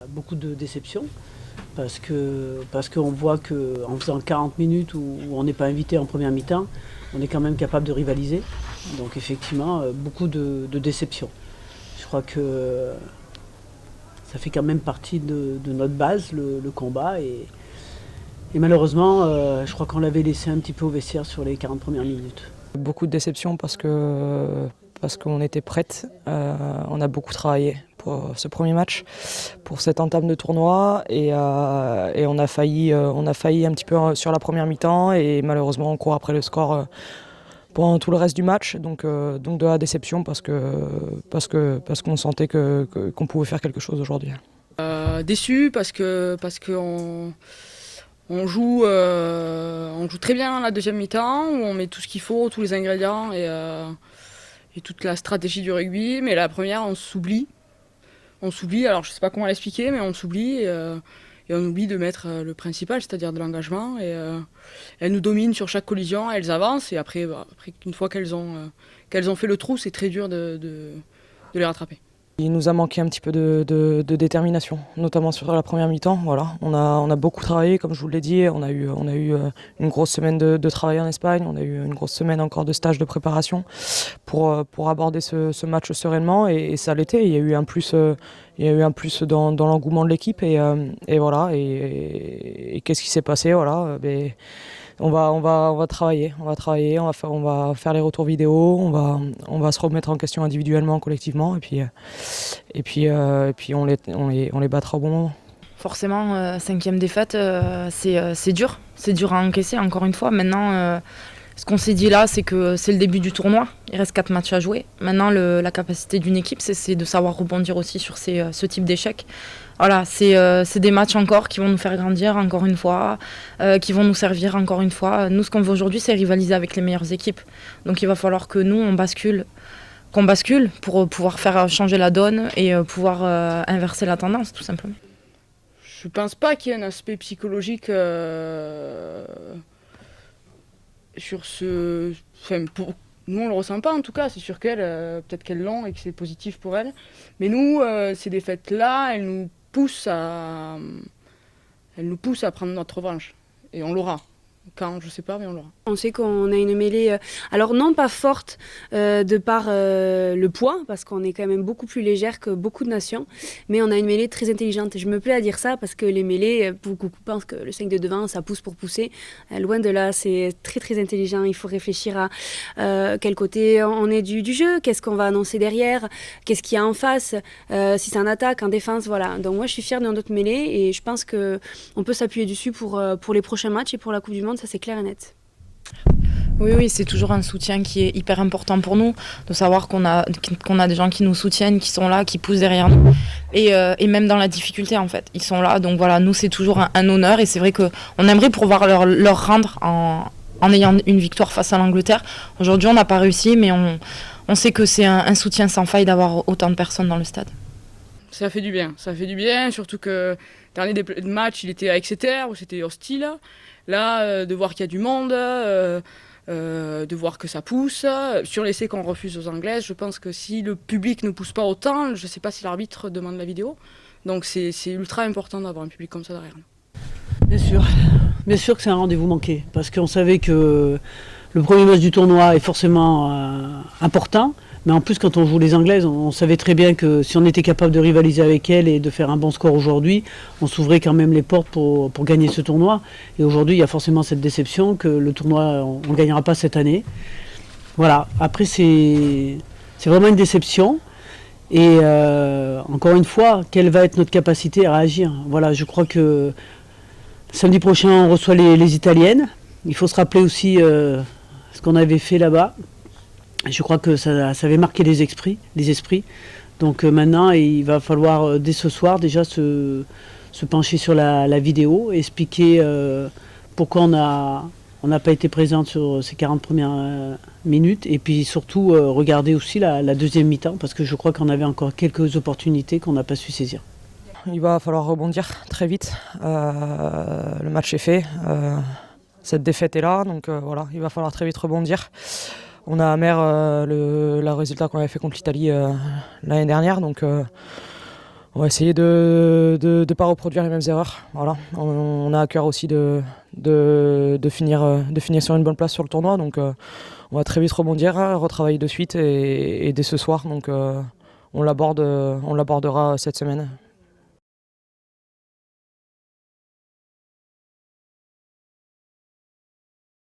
Beaucoup de déceptions parce qu'on voit qu'en faisant 40 minutes où on n'est pas invité en première mi-temps, on est quand même capable de rivaliser. Donc effectivement, beaucoup de déceptions. Je crois que ça fait quand même partie de notre base, le combat. Et malheureusement, je crois qu'on l'avait laissé un petit peu au vestiaire sur les 40 premières minutes. Beaucoup de déceptions parce qu'on était prête. On a beaucoup travaillé pour ce premier match, pour cette entame de tournoi et on a failli un petit peu sur la première mi-temps et malheureusement on court après le score pendant tout le reste du match. Donc de la déception parce qu'on sentait qu'on pouvait faire quelque chose aujourd'hui. Déçu parce que on joue très bien la deuxième mi-temps, où on met tout ce qu'il faut, tous les ingrédients et toute la stratégie du rugby. Mais la première, on s'oublie. Alors je sais pas comment l'expliquer, mais on s'oublie et on oublie de mettre le principal, c'est-à-dire de l'engagement. Et elles nous dominent sur chaque collision, elles avancent. Et après une fois qu'elles ont fait le trou, c'est très dur de les rattraper. Il nous a manqué un petit peu de détermination, notamment sur la première mi-temps. Voilà. On a beaucoup travaillé, comme je vous l'ai dit. On a eu une grosse semaine de travail en Espagne. On a eu une grosse semaine encore de stage de préparation pour aborder ce match sereinement. Et ça l'était. Il y a eu un plus dans l'engouement de l'équipe. Et voilà. Et qu'est-ce qui s'est passé? Voilà. On va travailler, on va faire les retours vidéo, on va se remettre en question individuellement, collectivement, et puis on les battra au bon moment. Forcément, cinquième défaite, c'est dur à encaisser encore une fois. Maintenant, ce qu'on s'est dit là, c'est que c'est le début du tournoi, il reste 4 matchs à jouer. Maintenant, la capacité d'une équipe, c'est de savoir rebondir aussi sur ce type d'échec. Voilà, c'est des matchs encore qui vont nous faire grandir encore une fois, qui vont nous servir encore une fois. Nous, ce qu'on veut aujourd'hui, c'est rivaliser avec les meilleures équipes. Donc il va falloir que nous, qu'on bascule pour pouvoir faire changer la donne et pouvoir inverser la tendance, tout simplement. Je pense pas qu'il y ait un aspect psychologique sur ce... Enfin, nous, on le ressent pas en tout cas. C'est sûr qu'elle, peut-être qu'elles l'ont et que c'est positif pour elle. Mais nous, ces défaites-là, elles nous poussent à prendre notre revanche. Et on l'aura. Quand, je sais pas, mais on l'aura. On sait qu'on a une mêlée, alors non pas forte de par le poids, parce qu'on est quand même beaucoup plus légère que beaucoup de nations, mais on a une mêlée très intelligente. Et je me plais à dire ça parce que les mêlées, beaucoup pensent que le 5 de devant, ça pousse pour pousser. Loin de là, c'est très très intelligent. Il faut réfléchir à quel côté on est du jeu, qu'est-ce qu'on va annoncer derrière, qu'est-ce qu'il y a en face, si c'est en attaque, en défense, voilà. Donc moi, je suis fière de notre mêlée et je pense qu'on peut s'appuyer dessus pour les prochains matchs et pour la Coupe du Monde, ça c'est clair et net. Oui, c'est toujours un soutien qui est hyper important pour nous, de savoir qu'on a des gens qui nous soutiennent, qui sont là, qui poussent derrière nous, et même dans la difficulté en fait, ils sont là. Donc voilà, nous c'est toujours un honneur et c'est vrai qu'on aimerait pouvoir leur rendre en ayant une victoire face à l'Angleterre. Aujourd'hui on n'a pas réussi, mais on sait que c'est un soutien sans faille d'avoir autant de personnes dans le stade. Ça fait du bien, surtout que le dernier match il était à Exeter où c'était hostile. Là, de voir qu'il y a du monde, de voir que ça pousse. Sur l'essai qu'on refuse aux Anglaises, je pense que si le public ne pousse pas autant, je ne sais pas si l'arbitre demande la vidéo. Donc c'est ultra important d'avoir un public comme ça derrière nous. Bien sûr que c'est un rendez-vous manqué, parce qu'on savait que le premier match du tournoi est forcément important. Mais en plus, quand on joue les Anglaises, on savait très bien que si on était capable de rivaliser avec elles et de faire un bon score aujourd'hui, on s'ouvrait quand même les portes pour gagner ce tournoi. Et aujourd'hui, il y a forcément cette déception que le tournoi, on ne gagnera pas cette année. Voilà, après c'est vraiment une déception. Et encore une fois, quelle va être notre capacité à réagir? Voilà, je crois que samedi prochain, on reçoit les Italiennes. Il faut se rappeler aussi ce qu'on avait fait là-bas. Je crois que ça avait marqué les esprits. Donc maintenant, il va falloir dès ce soir déjà se pencher sur la vidéo, expliquer pourquoi on n'a pas été présente sur ces 40 premières minutes, et puis surtout regarder aussi la deuxième mi-temps, parce que je crois qu'on avait encore quelques opportunités qu'on n'a pas su saisir. Il va falloir rebondir très vite. Le match est fait. Cette défaite est là, donc voilà, il va falloir très vite rebondir. On a amer le résultat qu'on avait fait contre l'Italie l'année dernière, donc On va essayer de ne pas reproduire les mêmes erreurs. Voilà. On a à cœur aussi de finir sur une bonne place sur le tournoi. Donc on va très vite rebondir, retravailler de suite et dès ce soir. Donc on l'abordera cette semaine.